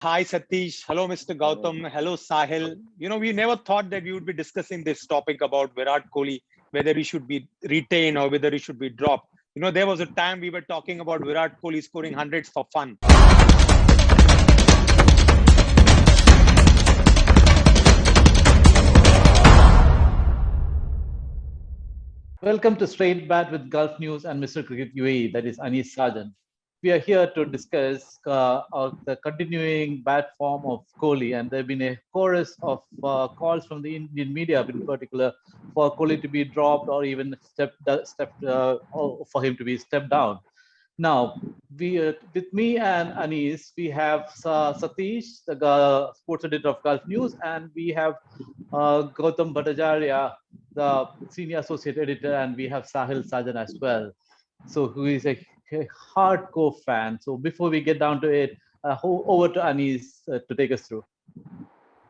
Hi, Satish. Hello, Mr. Gautam. Hello, Sahil. We never thought that we would be discussing this topic about Virat Kohli, whether he should be retained or whether he should be dropped. There was a time we were talking about Virat Kohli scoring hundreds for fun. Welcome to Straight Bat with Gulf News and Mr. Cricket UAE, that is Anis Sarjan. We are here to discuss the continuing bat form of Kohli, and there have been a chorus of calls from the Indian media, in particular, for Kohli to be dropped or even or for him to be stepped down. Now, with me and Anis, we have Satish, the sports editor of Gulf News, and we have Gautam Bhattacharya, the senior associate editor, and we have Sahil Sajan as well. So, who is a hardcore fan. So, before we get down to it, over to Anis to take us through.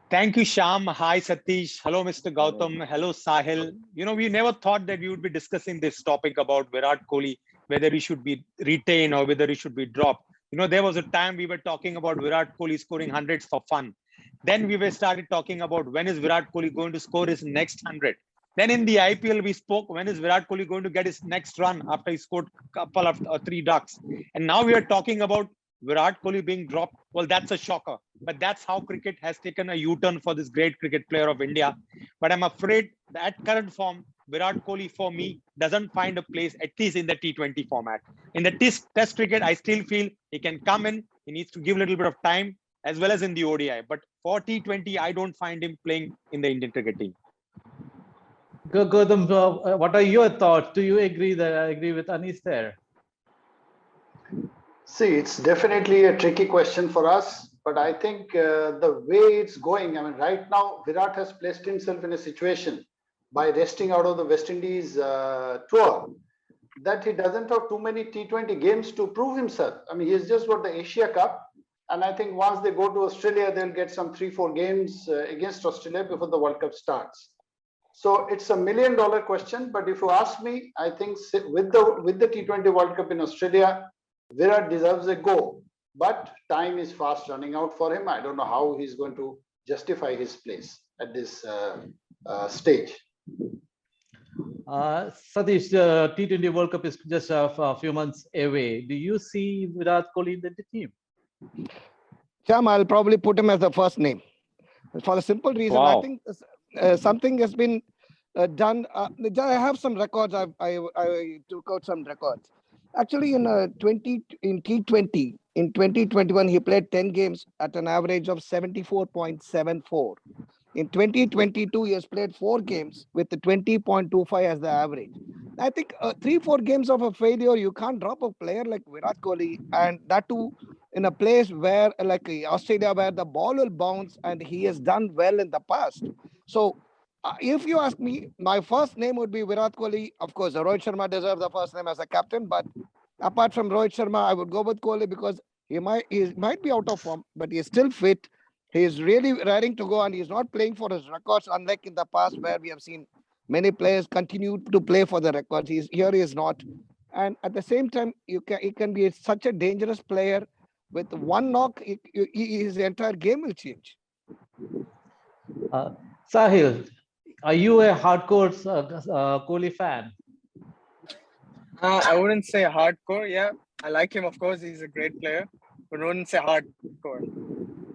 Thank you, Sham. Hi, Satish. Hello, Mr. Gautam. Hello, Sahil. We never thought that we would be discussing this topic about Virat Kohli, whether he should be retained or whether he should be dropped. There was a time we were talking about Virat Kohli scoring hundreds for fun. Then we started talking about when is Virat Kohli going to score his next 100. Then in the IPL, we spoke when is Virat Kohli going to get his next run after he scored a couple of 3 ducks. And now we are talking about Virat Kohli being dropped. Well, that's a shocker. But that's how cricket has taken a U-turn for this great cricket player of India. But I'm afraid that at current form, Virat Kohli, for me, doesn't find a place, at least in the T20 format. In the test cricket, I still feel he can come in. He needs to give a little bit of time, as well as in the ODI. But for T20, I don't find him playing in the Indian cricket team. Gautam, what are your thoughts? Do you agree that I agree with Anis there? See, it's definitely a tricky question for us, but I think the way it's going, right now, Virat has placed himself in a situation by resting out of the West Indies tour that he doesn't have too many T20 games to prove himself. He's just got the Asia Cup, and I think once they go to Australia, they'll get some 3-4 games against Australia before the World Cup starts. So it's $1 million question, but if you ask me, I think with the T20 World Cup in Australia, Virat deserves a go, but time is fast running out for him. I don't know how he's going to justify his place at this stage. Satish, T20 World Cup is just a few months away. Do you see Virat Kohli in the team? Sham, I'll probably put him as the first name. For the simple reason, wow. I think something has been done. I have some records. I took out some records. Actually, in T20, in 2021, he played 10 games at an average of 74.74. In 2022, he has played 4 games with the 20.25 as the average. I think 3-4 games of a failure, you can't drop a player like Virat Kohli, and that too in a place where, like Australia, where the ball will bounce, and he has done well in the past. So, if you ask me, my first name would be Virat Kohli. Of course, Rohit Sharma deserves the first name as a captain, but apart from Rohit Sharma, I would go with Kohli because he might be out of form, but he is still fit. He is really raring to go, and he is not playing for his records, unlike in the past where we have seen many players continue to play for the records. He is not. And at the same time, he can be such a dangerous player. With one knock, his entire game will change. Sahil, are you a hardcore Kohli fan? I wouldn't say hardcore. Yeah, I like him. Of course, he's a great player, but I wouldn't say hardcore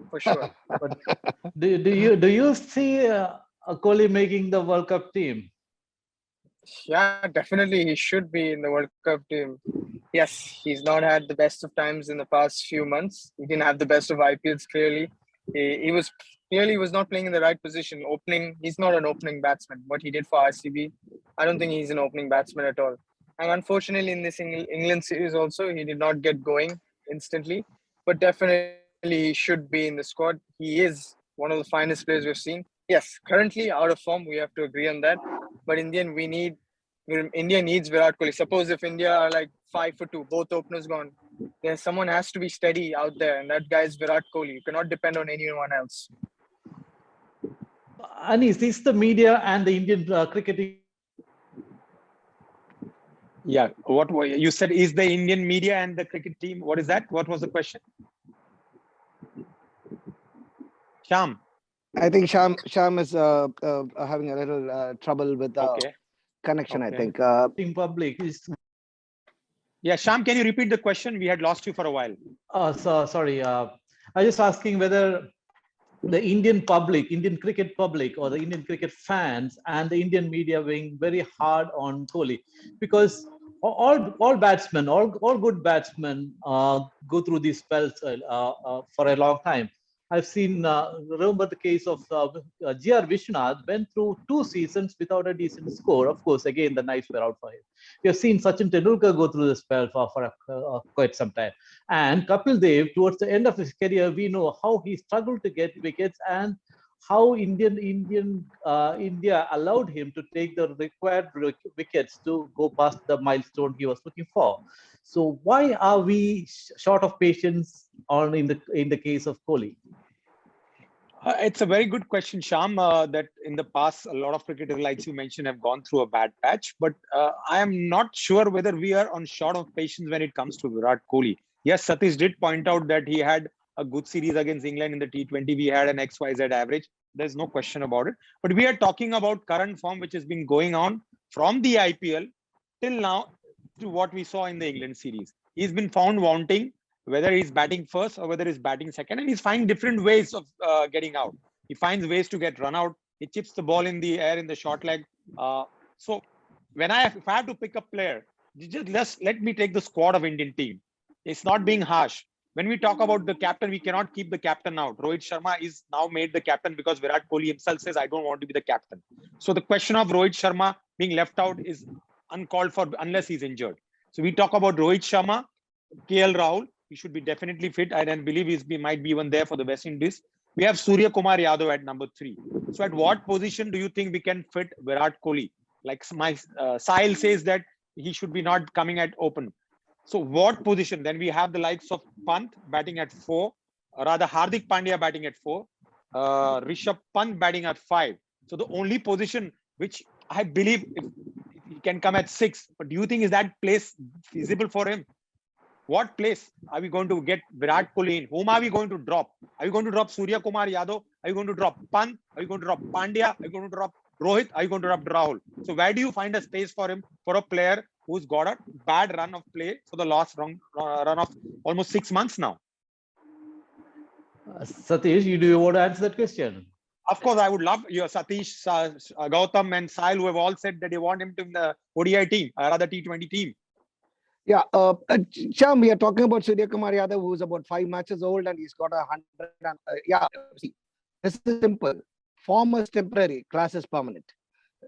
for sure. But do you see Kohli making the World Cup team? Yeah, definitely, he should be in the World Cup team. Yes, he's not had the best of times in the past few months. He didn't have the best of IPLs. Clearly, he was not playing in the right position. He's not an opening batsman. What he did for RCB, I don't think he's an opening batsman at all. And unfortunately, in this England series also, he did not get going instantly. But definitely, he should be in the squad. He is one of the finest players we've seen. Yes, currently out of form, we have to agree on that. But in the end, India needs Virat Kohli. Suppose if India are like 5 for 2, both openers gone, then someone has to be steady out there, and that guy is Virat Kohli. You cannot depend on anyone else. Anis, is the media and the Indian cricketing? Yeah, what you said is the Indian media and the cricket team. What is that? What was the question? Sham. I think Sham is having a little trouble with the connection. Okay. I think. In public is. Yeah, Sham, can you repeat the question? We had lost you for a while. Sorry. I was just asking whether the Indian public, Indian cricket public, or the Indian cricket fans and the Indian media being very hard on Kohli, because all batsmen, all good batsmen go through these spells for a long time. I've seen, remember the case of G.R. Vishwanath went through 2 seasons without a decent score. Of course, again, the Knights were out for him. We have seen Sachin Tendulkar go through the spell for quite some time. And Kapil Dev, towards the end of his career, we know how he struggled to get wickets and how India allowed him to take the required wickets to go past the milestone he was looking for. So why are we short of patience in the case of Kohli? It's a very good question, Sham, that in the past, a lot of cricketers, like you mentioned, have gone through a bad patch. But I am not sure whether we are on short of patience when it comes to Virat Kohli. Yes, Satish did point out that he had a good series against England in the T20. We had an XYZ average. There's no question about it. But we are talking about current form, which has been going on from the IPL till now to what we saw in the England series. He's been found wanting, whether he's batting first or whether he's batting second, and he's finding different ways of getting out. He finds ways to get run out. He chips the ball in the air in the short leg. So if I have to pick a player, just let me take the squad of Indian team. It's not being harsh. When we talk about the captain, we cannot keep the captain out. Rohit Sharma is now made the captain because Virat Kohli himself says, I don't want to be the captain. So the question of Rohit Sharma being left out is uncalled for unless he's injured. So we talk about Rohit Sharma, KL Rahul. He should be definitely fit. I then believe he might be even there for the West Indies. We have Surya Kumar Yadav at number 3. So at what position do you think we can fit Virat Kohli? Like my Sahil says that he should be not coming at open. So what position? Then we have the likes of Pant batting at 4, rather Hardik Pandya batting at 4, Rishabh Pant batting at 5. So the only position which I believe if he can come at 6. But do you think is that place feasible for him? What place are we going to get Virat Kohli in? Whom are we going to drop? Are we going to drop Surya Kumar Yadav? Are you going to drop Pant? Are you going to drop Pandya? Are you going to drop Rohit? Are you going to drop Rahul? So where do you find a space for him, for a player who's got a bad run of play for the last run of almost 6 months now? Satish, do you want to answer that question? Of course, I would love your Satish, Gautam and Sahil, who have all said that they want him to in the ODI team, or rather T20 team. Yeah, Sham, we are talking about Surya Kumar Yadav, who's about 5 matches old and he's got 100. And, see, this is simple. Form is temporary, class is permanent.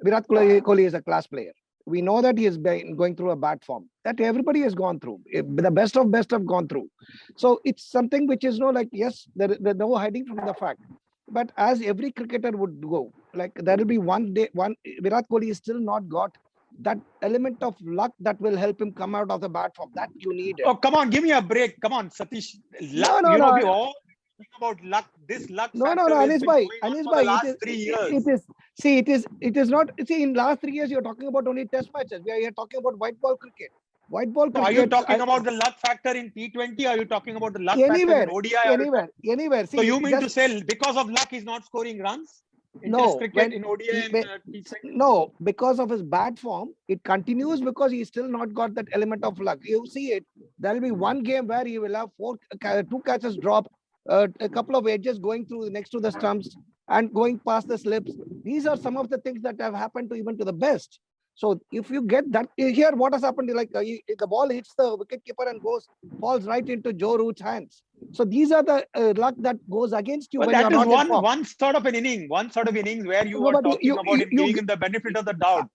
Virat Kohli is a class player. We know that he is going through a bad form. That everybody has gone through. The best have gone through. So it's something which is yes, there's no hiding from the fact. But as every cricketer would go, like there will be one day, Virat Kohli is still not got that element of luck that will help him come out of the bad form. That you need. Oh, come on, give me a break. Come on, Satish. Luck, no. We all think about luck. This luck factor Anish bhai, for the last 3 years. It is not. See, in last 3 years, you're talking about only test matches. We are here talking about white ball cricket. White ball cricket. Are you talking about the luck factor in T20? Or are you talking about the luck factor in ODI? Anywhere. See, so you mean to say because of luck, he's not scoring runs? In no, cricket, in ODI and T20? No, because of his bad form, it continues because he's still not got that element of luck. You see it. There will be one game where he will have 2 catches drop, a couple of edges going through next to the stumps and going past the slips. These are some of the things that have happened to even to the best. So if you get that here, what has happened? Like the ball hits the wicketkeeper and falls right into Joe Root's hands. So these are the luck that goes against you. But when that you're is not one sort of an innings where you are talking about him giving him the benefit of the doubt.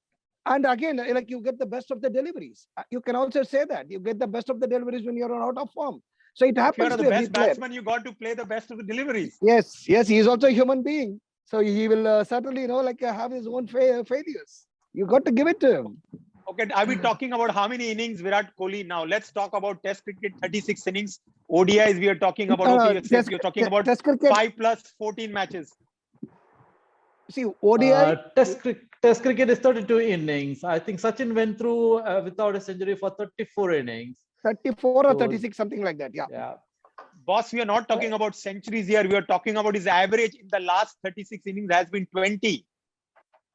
And again, like you get the best of the deliveries. You can also say that you get the best of the deliveries when you're out of form. So it happens. If you're the best batsman, you got to play the best of the deliveries. Yes, he is also a human being. So he will certainly, have his own failures. You got to give it to him. Okay, are we talking about how many innings Virat Kohli now? Let's talk about Test cricket, 36 innings. ODIs, we are talking about. You're talking about 5 plus 14 matches. See, ODI. Test cricket is 32 innings. I think Sachin went through without a century for 34 innings. 34 or 36, something like that. Yeah. Boss, we are not talking about centuries here. We are talking about his average in the last 36 innings has been 20.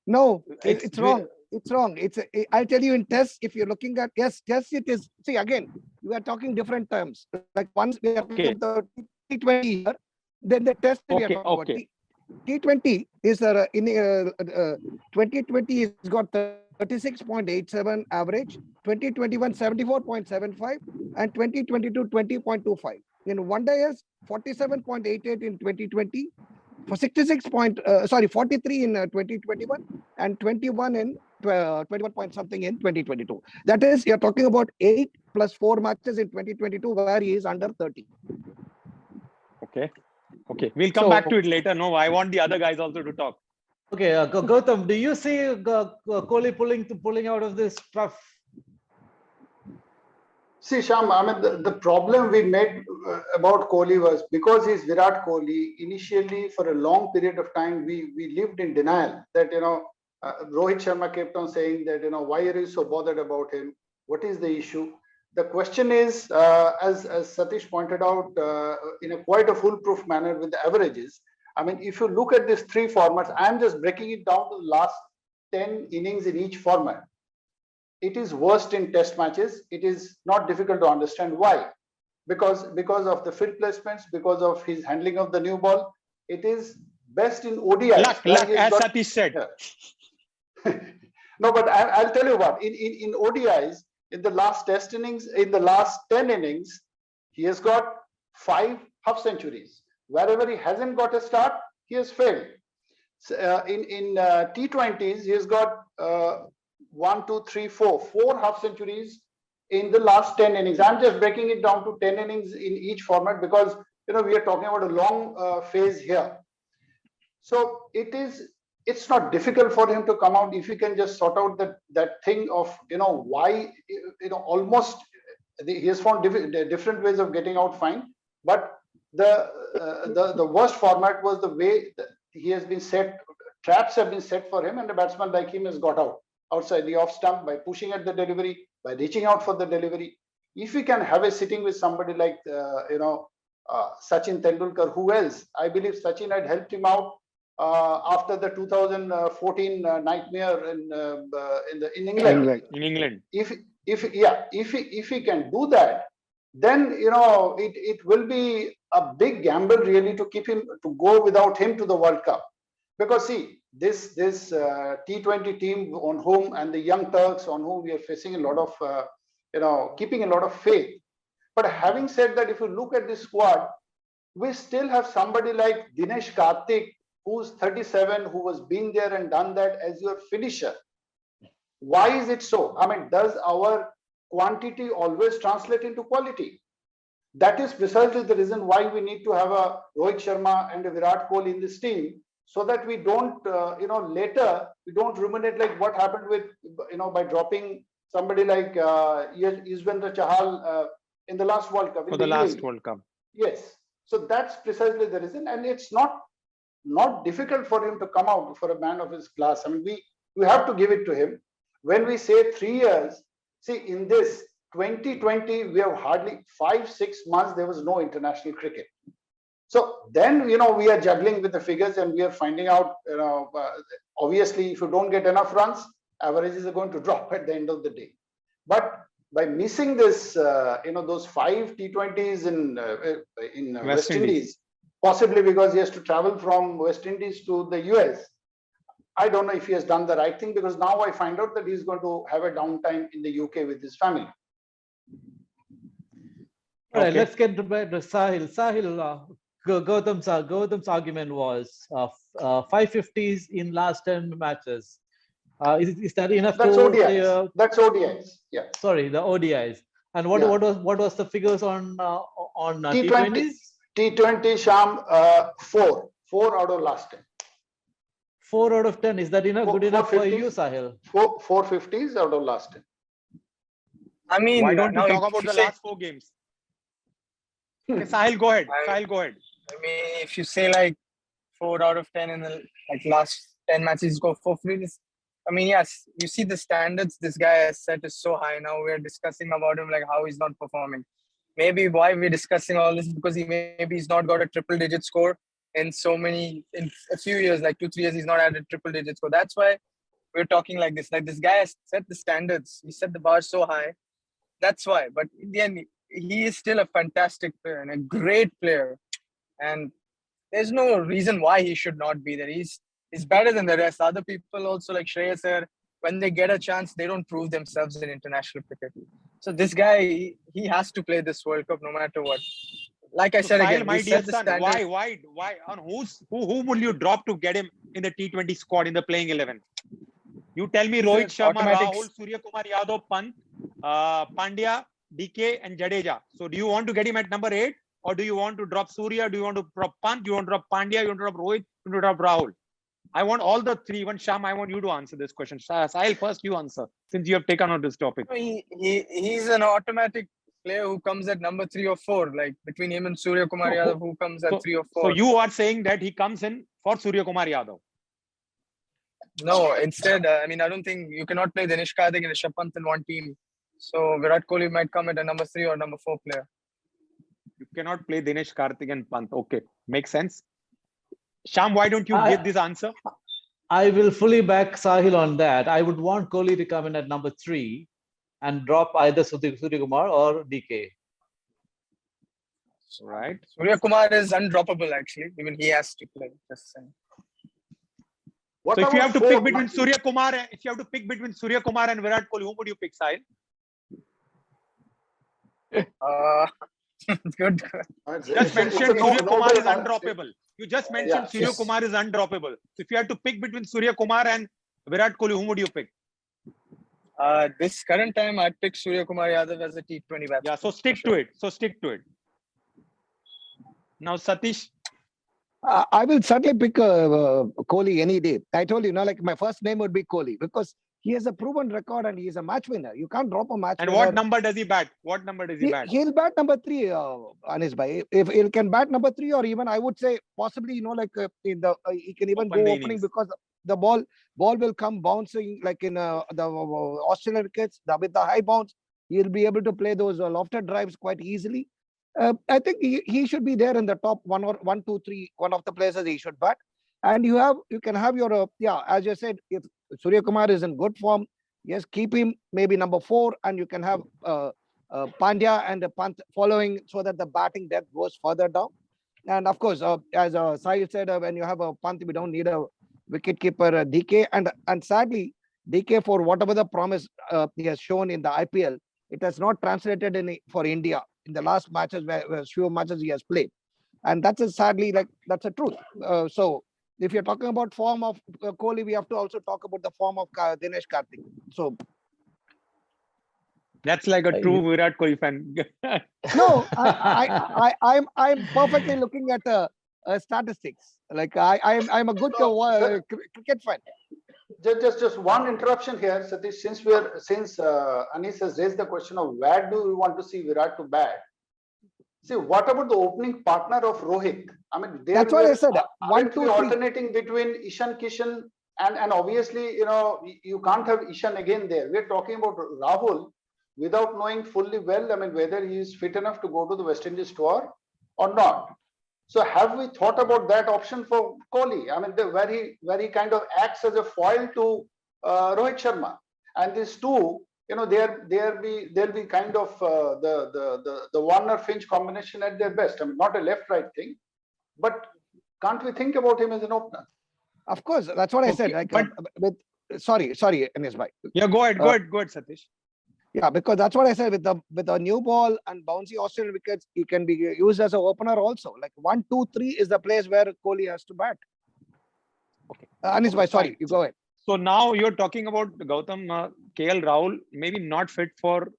No, it's wrong. It's wrong. I'll tell you in tests, if you're looking at, yes, it is. See, again, we are talking different terms. Like once we are talking about T20 here, then the test we are talking about. T20 is in 2020 has got 36.87 average, 2021 74.75, and 2022 20.25. In one day is 47.88 in 2020, for 43 in 2021, and 21 in 21 point something in 2022. That is, you're talking about 8 plus 4 matches in 2022 where he is under 30. Okay. We'll come back to it later. No, I want the other guys also to talk. Okay, Gautam, do you see Kohli pulling out of this trough? See, Shyam, I mean, the problem we made about Kohli was because he's Virat Kohli, initially for a long period of time, we lived in denial that, Rohit Sharma kept on saying that, why are you so bothered about him? What is the issue? The question is, as Satish pointed out, in a quite a foolproof manner with the averages. I mean, if you look at these 3 formats, I'm just breaking it down to the last 10 innings in each format. It is worst in test matches. It is not difficult to understand why. Because of the field placements, because of his handling of the new ball. It is best in ODI. Luck, as Satish said. No, but I'll tell you what, in ODIs, in the last test innings, in the last 10 innings, he has got 5 half centuries. Wherever he hasn't got a start, he has failed. In T20s, he has got 1, 2, 3, 4 half centuries in the last 10 innings. I'm just breaking it down to 10 innings in each format because we are talking about a long phase here. So it's not difficult for him to come out if he can just sort out that thing of why almost he has found different ways of getting out fine, but the worst format was the way that he has been set. Traps have been set for him, and a batsman like him has got out outside the off stump by pushing at the delivery, by reaching out for the delivery. If we can have a sitting with somebody like Sachin Tendulkar, who else? I believe Sachin had helped him out after the 2014 nightmare in England. In England. If he can do that, then it will be a big gamble really to keep him, to go without him to the World Cup. Because see, this T20 team on whom, and the young Turks on whom we are facing a lot of keeping a lot of faith. But having said that, if you look at this squad, we still have somebody like Dinesh Karthik, who's 37, who has been there and done that as your finisher. Why is it so? I mean, does our quantity always translate into quality? That is precisely the reason why we need to have a Rohit Sharma and a Virat Kohli in this team, so that we don't, later we don't ruminate like what happened with, by dropping somebody like Yuzvendra Chahal in the last World Cup. For the last World Cup. Yes. So that's precisely the reason, and it's not difficult for him to come out for a man of his class. I mean, we have to give it to him. When we say 3 years, see, in this 2020, we have hardly 5-6 months, there was no international cricket. So then, we are juggling with the figures and we are finding out, obviously, if you don't get enough runs, averages are going to drop at the end of the day. But by missing this, those 5 T20s in West Indies, possibly because he has to travel from West Indies to the US, I don't know if he has done the right thing, because now I find out that he's going to have a downtime in the UK with his family. All right, let's get to Sahil. Sahil, Gautam's argument was 550s in last 10 matches. Is that enough? That's ODIs. That's ODIs. Yeah. Sorry, the ODIs. And what was the figures on T20s? T20, Sham, 4 out of last 10. 4 out of 10. Is that enough? Good enough for you, Sahil? 450s out of last 10. I mean, why don't you talk about the last 4 games? Okay, Sahil, go ahead. Sahil, go ahead. I mean, if you say like 4 out of 10 in the last 10 matches, go 450s. I mean, yes, you see the standards this guy has set is so high. Now we're discussing about him, like how he's not performing. maybe why we're discussing all this, because maybe he's not got a triple digit score in a few years, like 2-3 years, he's not had a triple digit score. That's why we're talking like this. Like, this guy has set the standards. He set the bar so high. That's why. But in the end, he is still a fantastic player and a great player. And there's no reason why he should not be there. He's better than the rest. Other people also, like Shreyas here, when they get a chance, they don't prove themselves in international cricket. So this guy, he has to play this World Cup no matter what. Like I said again, my we dear set the son, standard. why? On who will you drop to get him in the T20 squad in the playing 11? You tell me Rohit Sharma, Rahul, Surya Kumar Yadav, Pant, Pandya, DK, and Jadeja. So do you want to get him at number 8, or do you want to drop Surya? Do you want to drop Pant? Do you want to drop Pandya? You want to drop Rohit? You want to drop Rahul? I want all the three. Even Sham, I want you to answer this question. Sahil, first you answer, since you have taken on this topic. He's an automatic player who comes at number 3 or 4, like between him and Surya Kumar Yadav, who comes at 3 or 4. So you are saying that he comes in for Surya Kumar Yadav? No, instead, I don't think you cannot play Dinesh Karthik and Rishabh Pant in one team. So Virat Kohli might come at a number 3 or number 4 player. You cannot play Dinesh Karthik and Pant. Okay, makes sense. Sham, why don't you give this answer? I will fully back Sahil on that. I would want Kohli to come in at number 3 and drop either Surya Kumar or DK. Right. Surya Kumar is undroppable, actually. He has to play. Just saying. So if you have to pick between Surya Kumar, and Virat Kohli, who would you pick, Sahil? Good. Just mentioned Surya Kumar is undroppable. You just mentioned Surya Kumar is undroppable. So if you had to pick between Surya Kumar and Virat Kohli, whom would you pick? This current time, I'd pick Surya Kumar Yadav as a T20 batsman. Yeah, so stick to it. Now, Satish. I will certainly pick Kohli any day. I told you, like my first name would be Kohli because he has a proven record and he is a match winner. You can't drop a match winner. And what number does he bat? He'll bat number 3, Anis bhai. If he can bat number 3, or even I would say possibly, he can even go opening because the ball will come bouncing like in the Australian wickets with the high bounce. He'll be able to play those lofted drives quite easily. I think he should be there in the top 1, 2, 3. One of the places he should bat, and you can have your as you said, if Surya Kumar is in good form, yes, keep him maybe number 4, and you can have Pandya and Pant following so that the batting depth goes further down. And of course, as Sahil said, when you have a Pant, we don't need a wicket keeper DK, and sadly DK, for whatever the promise he has shown in the IPL, it has not translated for India in the last matches where few matches he has played, and that's a truth. So if you're talking about form of Kohli, we have to also talk about the form of Dinesh Karthik. So that's like a true Virat Kohli fan. No, I'm perfectly looking at statistics. Like I'm a good cricket fan. Just one interruption here, Satish. Since Anis has raised the question of where do we want to see Virat to bat? See, what about the opening partner of Rohit? That's what I said. Alternating between Ishan Kishan and obviously, you can't have Ishan again there. We're talking about Rahul without knowing fully well, whether he is fit enough to go to the West Indies tour or not. So have we thought about that option for Kohli? Where he kind of acts as a foil to Rohit Sharma, and these two, they'll be kind of the Warner-Finch combination at their best. Not a left-right thing, but can't we think about him as an opener? Of course, that's what I said. Sorry, Anis bhai. Yeah, go ahead, Satish. Yeah, because that's what I said, with a new ball and bouncy Australian wickets, he can be used as an opener also. Like 1, 2, 3 is the place where Kohli has to bat. Okay, Anis bhai, sorry, you go ahead. So now you're talking about Gautam, KL Rahul, maybe not fit for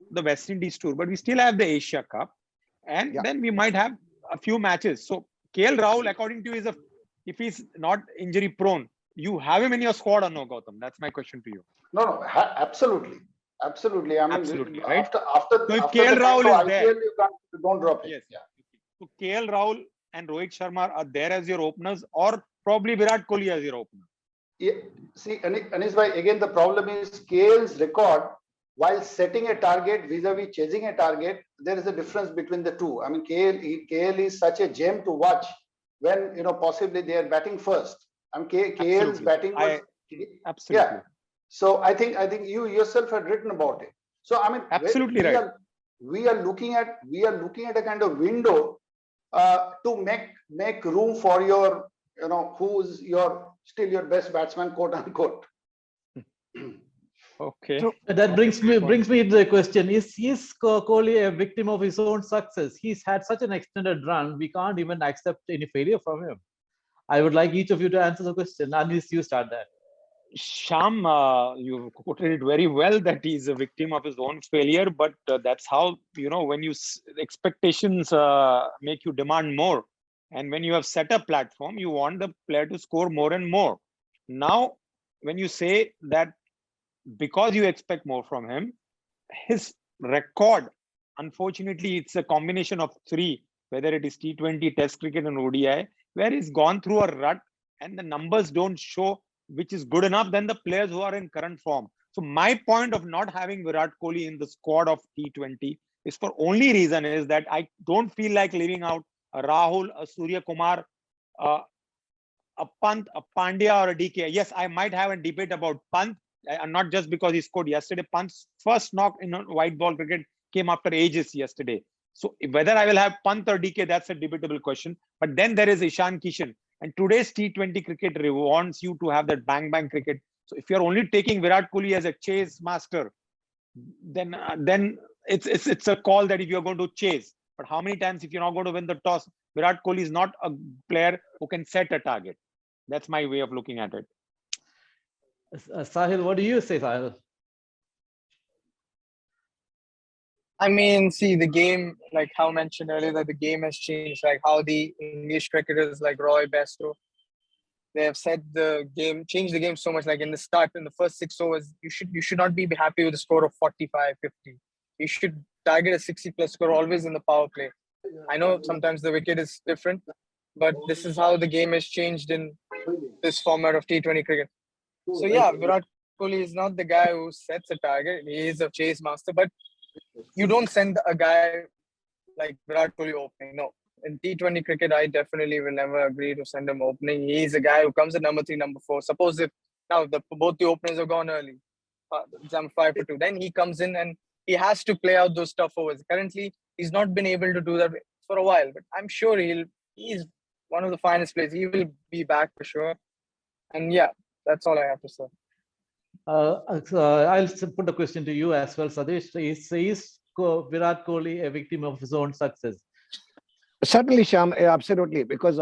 the West Indies tour, but we still have the Asia Cup, and then we might have a few matches. So KL Rahul, according to you, if he's not injury prone, you have him in your squad or no, Gautam? That's my question to you. No, absolutely. Absolutely. Absolutely, right? After if KL Rahul is there, you don't drop it. Yes. Yeah. So KL Rahul and Rohit Sharma are there as your openers, or probably Virat Kohli as your opener. Yeah. See, Anis bhai, again, the problem is KL's record while setting a target vis-a-vis chasing a target, there is a difference between the two. I mean, KL is such a gem to watch when, possibly they are batting first. I mean, KL's batting was, absolutely. Yeah. So I think you yourself had written about it. So I mean, absolutely right. We are looking at a kind of window to make room for your, who's still your best batsman, quote unquote. Okay. So that brings me to the question: Is Kohli a victim of his own success? He's had such an extended run, we can't even accept any failure from him. I would like each of you to answer the question. Anis, you start that. Sham, you quoted it very well that he's a victim of his own failure, but that's how, when expectations make you demand more. And when you have set a platform, you want the player to score more and more. Now, when you say that because you expect more from him, his record, unfortunately, it's a combination of three, whether it is T20, Test cricket, and ODI, where he's gone through a rut and the numbers don't show which is good enough than the players who are in current form. So my point of not having Virat Kohli in the squad of T20 is for only reason is that I don't feel like leaving out a Rahul, a Surya Kumar, a Pant, a Pandya, or a DK. Yes, I might have a debate about Pant, and not just because he scored yesterday. Pant's first knock in white ball cricket came after ages yesterday. So whether I will have Pant or DK, that's a debatable question. But then there is Ishan Kishan. And today's T20 cricket wants you to have that bang cricket. So if you're only taking Virat Kohli as a chase master, then it's a call that if you're going to chase. But how many times if you're not going to win the toss, Virat Kohli is not a player who can set a target. That's my way of looking at it. Sahil, what do you say, Sahil? I mean, see, the game, like how mentioned earlier, that the game has changed, like how the English cricketers like Roy Bairstow, they have said the game, changed the game so much. Like in the start, in the first 6 overs, you should not be happy with a score of 45, 50. You should target a 60+ score always in the power play. I know sometimes the wicket is different, but this is how the game has changed in this format of T20 cricket. So yeah, Virat Kohli is not the guy who sets a target. He is a chase master, but you don't send a guy like Virat Kohli opening. No. In T20 cricket, I definitely will never agree to send him opening. He's a guy who comes at number 3, number 4. Suppose if now both the openers have gone early, example 5 for 2, then he comes in and he has to play out those tough overs. Currently, he's not been able to do that for a while, but I'm sure he's one of the finest players. He will be back for sure. And yeah, that's all I have to say. I'll put a question to you as well, Sadesh. Is Virat Kohli a victim of his own success? Certainly, Shyam, absolutely. Because,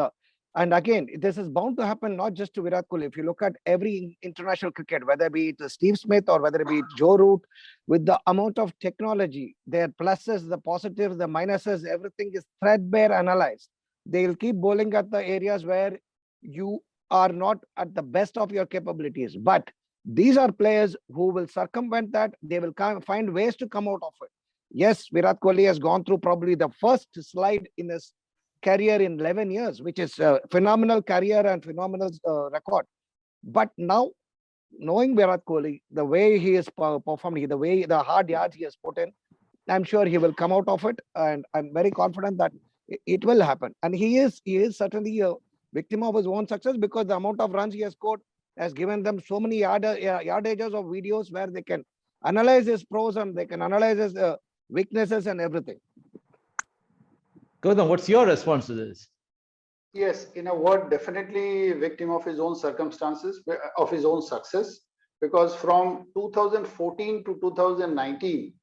and again, this is bound to happen not just to Virat Kohli. If you look at every international cricket, whether it be Steve Smith or whether it be Joe Root, with the amount of technology, their pluses, the positives, the minuses, everything is threadbare analyzed. They'll keep bowling at the areas where you are not at the best of your capabilities. But these are players who will circumvent that. They will find ways to come out of it. Yes, Virat Kohli has gone through probably the first slide in his career in 11 years, which is a phenomenal career and phenomenal record. But now, knowing Virat Kohli, the way he has performed, the hard yards he has put in, I'm sure he will come out of it. And I'm very confident that it will happen. And he is certainly a victim of his own success, because the amount of runs he has scored has given them so many yardages of videos where they can analyze his pros and they can analyze his weaknesses and everything. Gautam, what's your response to this? Yes, in a word, definitely victim of his own circumstances, of his own success, because from 2014 to 2019,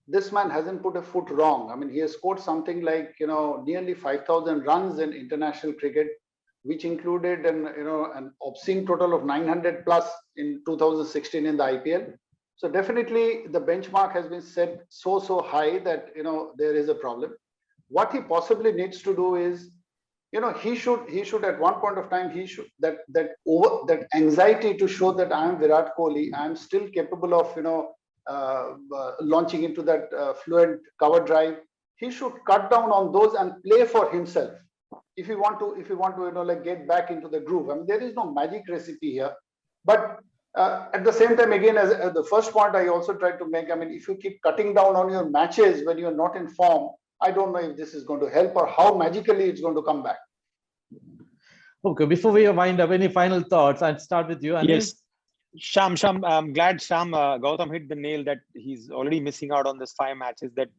this man hasn't put a foot wrong. I mean, he has scored something like, nearly 5,000 runs in international cricket, which included an obscene total of 900 plus in 2016 in the IPL. So definitely the benchmark has been set so high that, there is a problem. What he possibly needs to do is, he should at one point of time, he should that anxiety to show that I am Virat Kohli, I am still capable of, launching into that fluent cover drive. He should cut down on those and play for himself. If you want to, like get back into the groove. I mean, there is no magic recipe here, but At the same time, again, as the first point I also tried to make, I mean, if you keep cutting down on your matches when you're not in form, I don't know if this is going to help or how magically it's going to come back. Okay, before we wind up, any final thoughts? I'd start with you, Anil. Yes. Sham, I'm glad Gautam hit the nail that he's already missing out on this 5 matches, that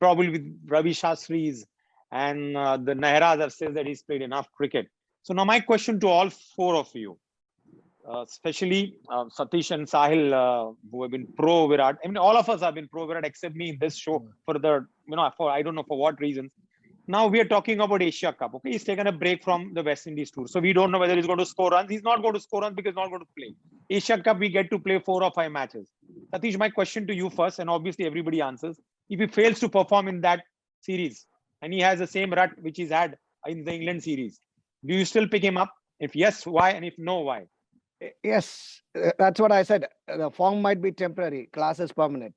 probably with Ravi Shastri's and the Nehras have said that he's played enough cricket. So now my question to all 4 of you, especially Satish and Sahil, who have been pro Virat. I mean, all of us have been pro Virat except me in this show for the, for I don't know for what reasons. Now we are talking about Asia Cup. Okay, he's taken a break from the West Indies tour, so we don't know whether he's going to score runs. He's not going to score runs because he's not going to play. Asia Cup, we get to play 4 or 5 matches. Satish, my question to you first, and obviously everybody answers. If he fails to perform in that series, and he has the same rut which he's had in the England series, do you still pick him up? If yes, why? And if no, why? Yes, that's what I said. The form might be temporary, class is permanent.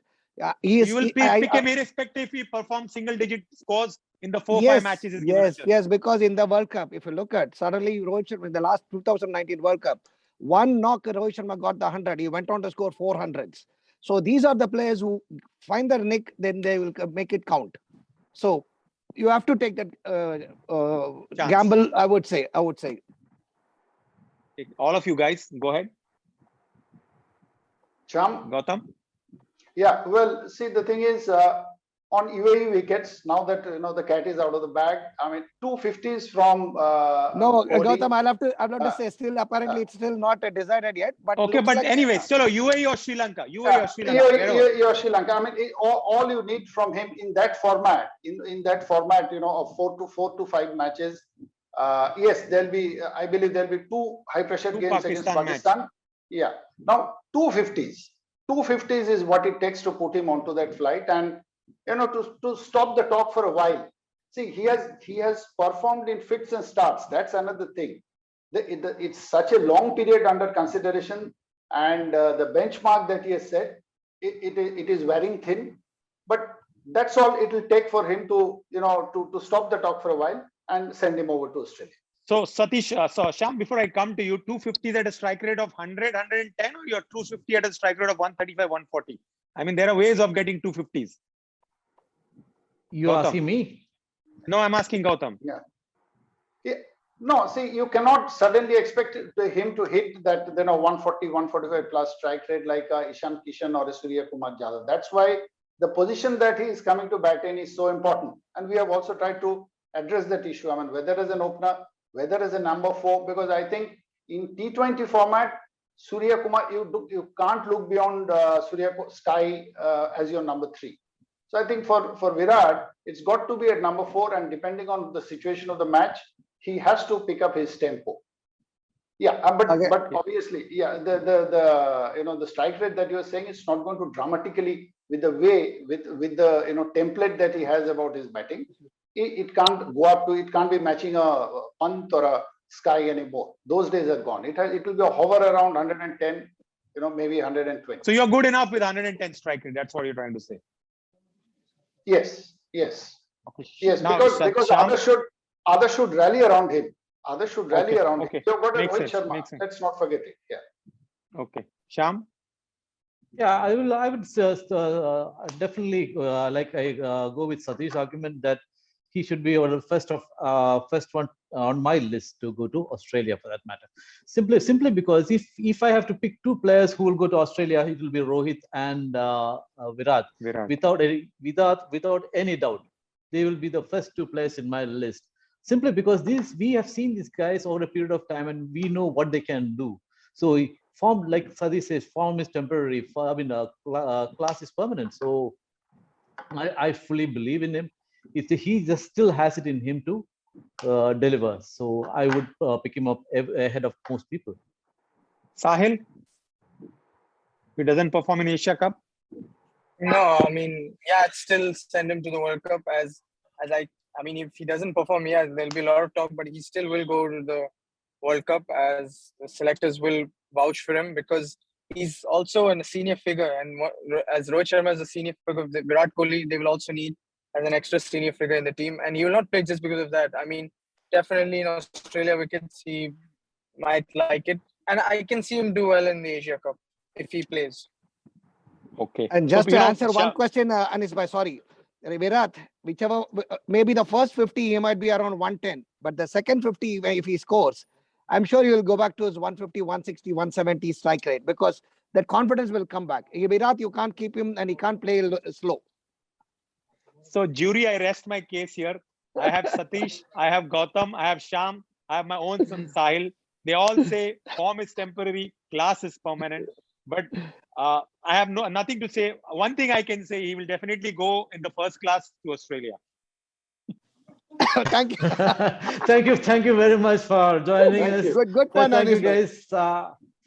You will pick him irrespective if he performs single-digit scores in the 4 or 5 matches. Yes, because in the World Cup, if you look at suddenly Rohit Sharma in the last 2019 World Cup, one knock Rohit Sharma got the 100. He went on to score 400s. So these are the players who find their nick, then they will make it count. So you have to take that gamble. I would say. All of you guys, go ahead. Sham? Gautam? Yeah, well, see, the thing is, on UAE wickets, now that the cat is out of the bag, I mean, 250s from no, Gautam, I'll have to say, still apparently it's still not decided yet. But okay, but like, anyway, still UAE or Sri Lanka, UAE or Sri Lanka. I mean, all you need from him in that format, in that format, of 4 to 5 matches. Yes, there'll be, I believe there'll be 2 high-pressure games against Pakistan. Yeah. Now, 250s is what it takes to put him onto that flight and, to stop the talk for a while. See, he has performed in fits and starts. That's another thing. It's such a long period under consideration, and the benchmark that he has set, it is wearing thin. But that's all it will take for him to, to stop the talk for a while and send him over to Australia. So Satish, Sham, before I come to you, 250s at a strike rate of 100, 110, or you're 250 at a strike rate of 135, 140? I mean, there are ways of getting 250s. You asking me? No, I'm asking Gautam. Yeah. No, see, you cannot suddenly expect him to hit that 140, 145 plus strike rate like Ishan Kishan or Surya Kumar Yadav. That's why the position that he is coming to bat in is so important. And we have also tried to address that issue. I mean, whether as an opener, whether as a number 4, because I think in T20 format, Surya Kumar, you can't look beyond Surya Sky as your number 3. So I think for Virat, it's got to be at number 4, and depending on the situation of the match, he has to pick up his tempo. Yeah, but obviously, yeah, the strike rate that you're saying is not going to dramatically with the way with the template that he has about his batting. It can't go up to, it can't be matching a Pant or a Sky anymore. Those days are gone. It will be a hover around 110, maybe 120. So you're good enough with 110 strike rate. That's what you're trying to say. Yes. Okay. Yes, now, because others should rally around him. Others should rally around him. You've got Rohit Sharma. Let's not forget it. Yeah. Okay. Sham? Yeah, I would definitely go with Satish's argument that he should be the first one on my list to go to Australia, for that matter. Simply because if I have to pick 2 players who will go to Australia, it will be Rohit and Virat. Without any doubt, they will be the first 2 players in my list. Simply because we have seen these guys over a period of time, and we know what they can do. So form, like Sadish says, form is temporary. Class is permanent. So I fully believe in him. He just still has it in him to deliver. So I would pick him up ahead of most people. Sahil? If he doesn't perform in Asia Cup? No, I mean, yeah, I'd still send him to the World Cup I mean, if he doesn't perform, yeah, there'll be a lot of talk, but he still will go to the World Cup, as the selectors will vouch for him, because he's also a senior figure. And as Rohit Sharma is a senior figure of Virat Kohli, they will also need as an extra senior figure in the team. And he will not play just because of that. I mean, definitely in Australia wickets, he might like it. and I can see him do well in the Asia Cup if he plays. Okay. And So, just you to know, answer one question, Anis bhai, sorry. Virat, whichever, maybe the first 50, he might be around 110, but the second 50, if he scores, I'm sure he will go back to his 150, 160, 170 strike rate because that confidence will come back. Virat, you can't keep him and he can't play slow. So, jury, I rest my case here. I have Satish, I have Gautam, I have Sham, I have my own son Sahil. They all say form is temporary, class is permanent. But I have nothing to say. One thing I can say, he will definitely go in the first class to Australia. Thank you. Thank you very much for joining Thank us. you. Good point, Thank you Anis bhai. guys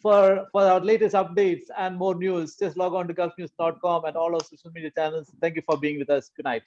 for our latest updates and more news. Just log on to gulfnews.com and all our social media channels. Thank you for being with us. Good night.